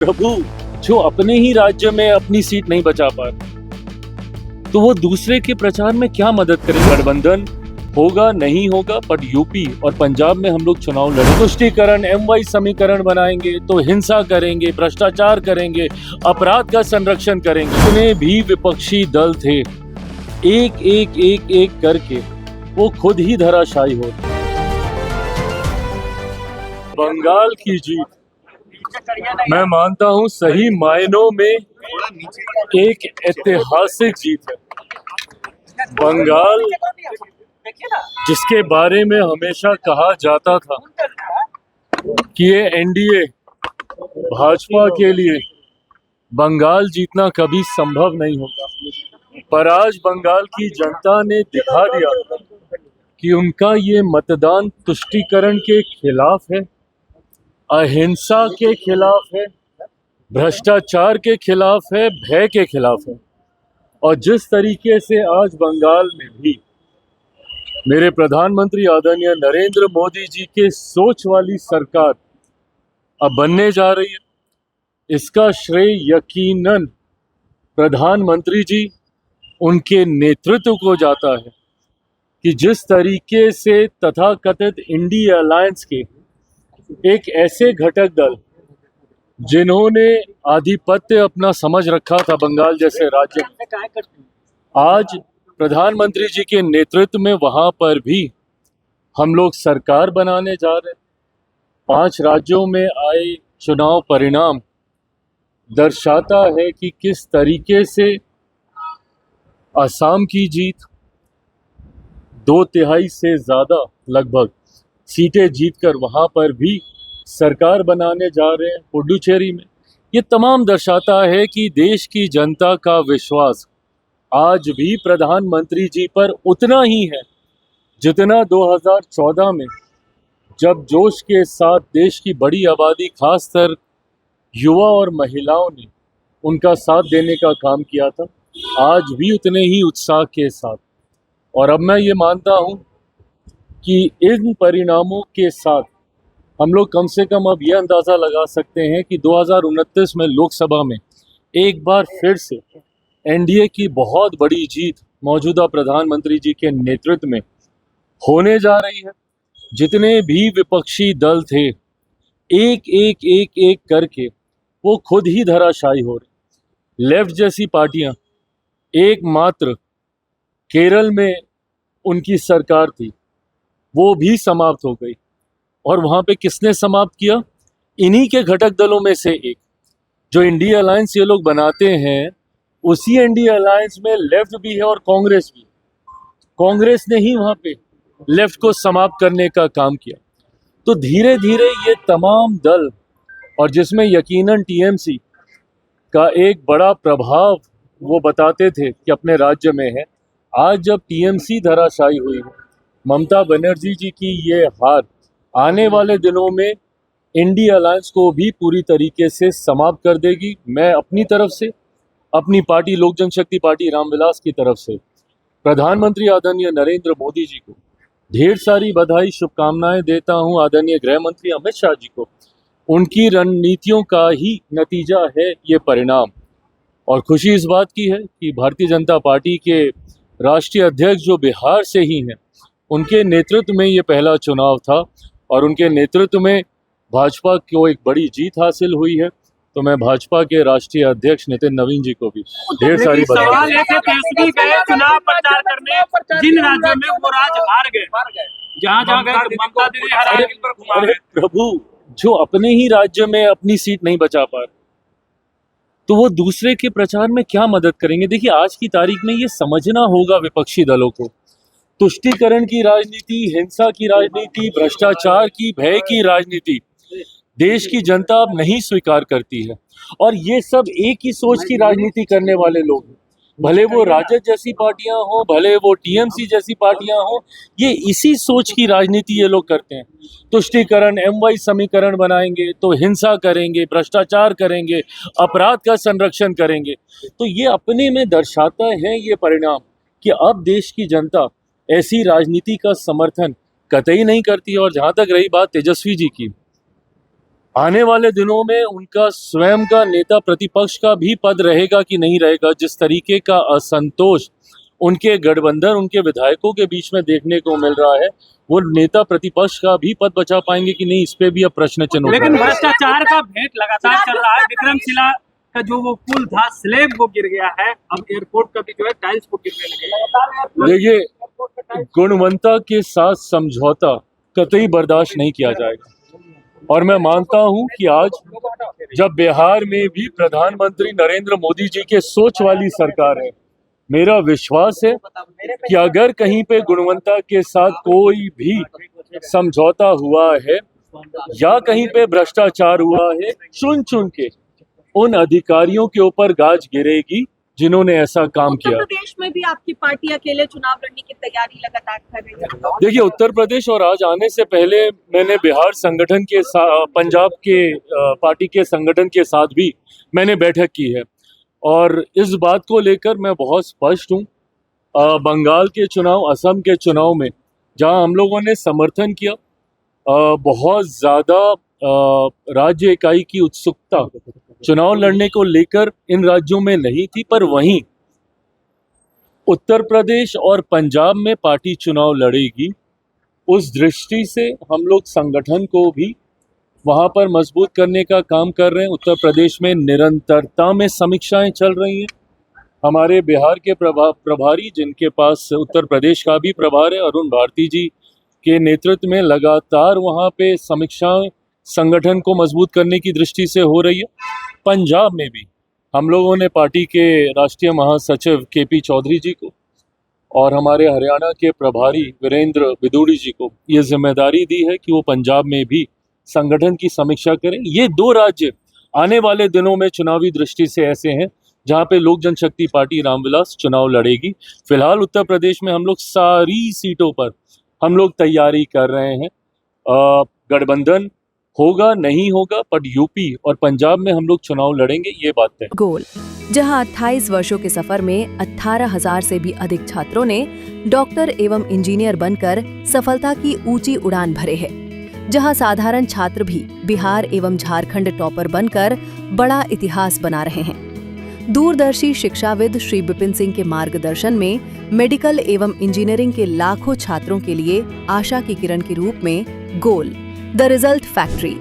प्रभु जो अपने ही राज्य में अपनी सीट नहीं बचा पा तो वो दूसरे के प्रचार में क्या मदद करेंगे। गठबंधन होगा नहीं होगा, पर यूपी और पंजाब में हम लोग चुनाव लड़े। तुष्टीकरण MY समीकरण बनाएंगे तो हिंसा करेंगे, भ्रष्टाचार करेंगे, अपराध का संरक्षण करेंगे। जितने भी विपक्षी दल थे एक एक एक एक करके वो खुद ही धराशायी हो। बंगाल की जीत मैं मानता हूं सही मायनों में एक ऐतिहासिक जीत है। बंगाल जिसके बारे में हमेशा कहा जाता था कि ये NDA भाजपा के लिए बंगाल जीतना कभी संभव नहीं होगा, पर आज बंगाल की जनता ने दिखा दिया कि उनका ये मतदान तुष्टीकरण के खिलाफ है, अहिंसा के खिलाफ है, भ्रष्टाचार के खिलाफ है, भय के खिलाफ है। और जिस तरीके से आज बंगाल में भी मेरे प्रधानमंत्री आदरणीय नरेंद्र मोदी जी के सोच वाली सरकार अब बनने जा रही है, इसका श्रेय यकीनन प्रधानमंत्री जी उनके नेतृत्व को जाता है कि जिस तरीके से तथाकथित इंडिया अलायंस के एक ऐसे घटक दल जिन्होंने आधिपत्य अपना समझ रखा था बंगाल जैसे राज्य में, आज प्रधानमंत्री जी के नेतृत्व में वहां पर भी हम लोग सरकार बनाने जा रहे हैं। 5 राज्यों में आए चुनाव परिणाम दर्शाता है कि किस तरीके से असम की जीत 2/3 से ज़्यादा लगभग सीटें जीतकर वहां पर भी सरकार बनाने जा रहे हैं पुडुचेरी में। ये तमाम दर्शाता है कि देश की जनता का विश्वास आज भी प्रधानमंत्री जी पर उतना ही है जितना 2014 में जब जोश के साथ देश की बड़ी आबादी खासकर युवा और महिलाओं ने उनका साथ देने का काम किया था, आज भी उतने ही उत्साह के साथ। और अब मैं ये मानता हूँ कि इन परिणामों के साथ हम लोग कम से कम अब ये अंदाज़ा लगा सकते हैं कि 2029 में लोकसभा में एक बार फिर से NDA की बहुत बड़ी जीत मौजूदा प्रधानमंत्री जी के नेतृत्व में होने जा रही है। जितने भी विपक्षी दल थे एक एक एक एक करके वो खुद ही धराशायी हो रहे। लेफ्ट जैसी पार्टियां, एकमात्र केरल में उनकी सरकार थी, वो भी समाप्त हो गई। और वहां पे किसने समाप्त किया? इन्हीं के घटक दलों में से एक जो इंडिया अलायंस ये लोग बनाते हैं, उसी इंडिया अलायंस में लेफ्ट भी है और कांग्रेस भी। कांग्रेस ने ही वहां पे लेफ्ट को समाप्त करने का काम किया। तो धीरे धीरे ये तमाम दल, और जिसमें यकीनन TMC का एक बड़ा प्रभाव वो बताते थे कि अपने राज्य में है, आज जब TMC धराशायी हुई है, ममता बनर्जी जी की ये हार आने वाले दिनों में इंडिया अलायंस को भी पूरी तरीके से समाप्त कर देगी। मैं अपनी तरफ से, अपनी पार्टी लोक जनशक्ति पार्टी रामविलास की तरफ से प्रधानमंत्री आदरणीय नरेंद्र मोदी जी को ढेर सारी बधाई, शुभकामनाएं देता हूं। आदरणीय गृह मंत्री अमित शाह जी को उनकी रणनीतियों का ही नतीजा है ये परिणाम। और खुशी इस बात की है कि भारतीय जनता पार्टी के राष्ट्रीय अध्यक्ष जो बिहार से ही हैं, उनके नेतृत्व में ये पहला चुनाव था और उनके नेतृत्व में भाजपा को एक बड़ी जीत हासिल हुई है। तो मैं भाजपा के राष्ट्रीय अध्यक्ष नितिन नवीन जी को भी ढेर सारी सवाल है कि तेजस्वी गए चुनाव प्रचार करने जिन राज्यों में वो राज्य हार गए, जहां गए ममता दीदी हराए। अरे प्रभु जो अपने ही राज्य में अपनी सीट नहीं बचा पा तो वो दूसरे के प्रचार में क्या मदद करेंगे। देखिए आज की तारीख में ये समझना होगा विपक्षी दलों को, तुष्टीकरण की राजनीति, हिंसा की राजनीति, भ्रष्टाचार की, भय की राजनीति देश की जनता अब नहीं स्वीकार करती है। और ये सब एक ही सोच की राजनीति करने वाले लोग हैं, भले वो राजद जैसी पार्टियां हो, भले वो TMC जैसी पार्टियां हो, ये इसी सोच की राजनीति ये लोग करते हैं। तुष्टीकरण MY समीकरण बनाएंगे तो हिंसा करेंगे, भ्रष्टाचार करेंगे, अपराध का संरक्षण करेंगे। तो ये अपने में दर्शाता है ये परिणाम कि अब देश की जनता ऐसी राजनीति का समर्थन कतई नहीं करती है। और जहाँ तक रही बात तेजस्वी जी की, आने वाले दिनों में उनका स्वयं का नेता प्रतिपक्ष का भी पद रहेगा कि नहीं रहेगा, जिस तरीके का असंतोष उनके गठबंधन, उनके विधायकों के बीच में देखने को मिल रहा है, वो नेता प्रतिपक्ष का भी पद बचा पाएंगे कि नहीं, इस पे भी अब प्रश्न चिन्ह उठ लेकिन रहा है। भ्रष्टाचार का भेंट लगातार चल रहा है। विक्रमशिला का जो वो पुल था, स्लैब वो गिर गया है, अब एयरपोर्ट का भी जो है टाइल्स को गिरने लगे। देखिए, गुणवत्ता के साथ समझौता कतई बर्दाश्त नहीं किया जाएगा, और मैं मानता हूं कि आज जब बिहार में भी प्रधानमंत्री नरेंद्र मोदी जी के सोच वाली सरकार है, मेरा विश्वास है कि अगर कहीं पे गुणवत्ता के साथ कोई भी समझौता हुआ है या कहीं पे भ्रष्टाचार हुआ है, चुन चुन के उन अधिकारियों के ऊपर गाज गिरेगी जिन्होंने ऐसा काम किया। उत्तर प्रदेश में भी आपकी पार्टी अकेले चुनाव लड़ने की तैयारी लगातार कर रही है। देखिए, उत्तर प्रदेश और आज आने से पहले मैंने बिहार संगठन के पंजाब के पार्टी के संगठन के साथ भी मैंने बैठक की है, और इस बात को लेकर मैं बहुत स्पष्ट हूँ। बंगाल के चुनाव, असम के चुनाव में जहां हम लोगों ने समर्थन किया, बहुत ज़्यादा राज्य इकाई की उत्सुकता चुनाव लड़ने को लेकर इन राज्यों में नहीं थी, पर वहीं उत्तर प्रदेश और पंजाब में पार्टी चुनाव लड़ेगी। उस दृष्टि से हम लोग संगठन को भी वहां पर मजबूत करने का काम कर रहे हैं। उत्तर प्रदेश में निरंतरता में समीक्षाएं चल रही हैं। हमारे बिहार के प्रभारी, जिनके पास उत्तर प्रदेश का भी प्रभार है, अरुण भारती जी के नेतृत्व में लगातार वहां पे समीक्षाएं संगठन को मजबूत करने की दृष्टि से हो रही है। पंजाब में भी हम लोगों ने पार्टी के राष्ट्रीय महासचिव केपी चौधरी जी को और हमारे हरियाणा के प्रभारी वीरेंद्र बिदूड़ी जी को ये जिम्मेदारी दी है कि वो पंजाब में भी संगठन की समीक्षा करें। ये दो राज्य आने वाले दिनों में चुनावी दृष्टि से ऐसे हैं जहां पे लोक जनशक्ति पार्टी रामविलास चुनाव लड़ेगी। फिलहाल उत्तर प्रदेश में हम लोग सारी सीटों पर हम लोग तैयारी कर रहे हैं। गठबंधन होगा नहीं होगा, पर यूपी और पंजाब में हम लोग चुनाव लड़ेंगे, ये बात है। गोल, जहां 28 वर्षों के सफर में 18,000 से भी अधिक छात्रों ने डॉक्टर एवं इंजीनियर बनकर सफलता की ऊंची उड़ान भरे है, जहां साधारण छात्र भी बिहार एवं झारखंड टॉपर बनकर बड़ा इतिहास बना रहे हैं। दूरदर्शी शिक्षाविद श्री विपिन सिंह के मार्गदर्शन में मेडिकल एवं इंजीनियरिंग के लाखों छात्रों के लिए आशा की किरण के रूप में गोल, द रिजल्ट फैक्ट्री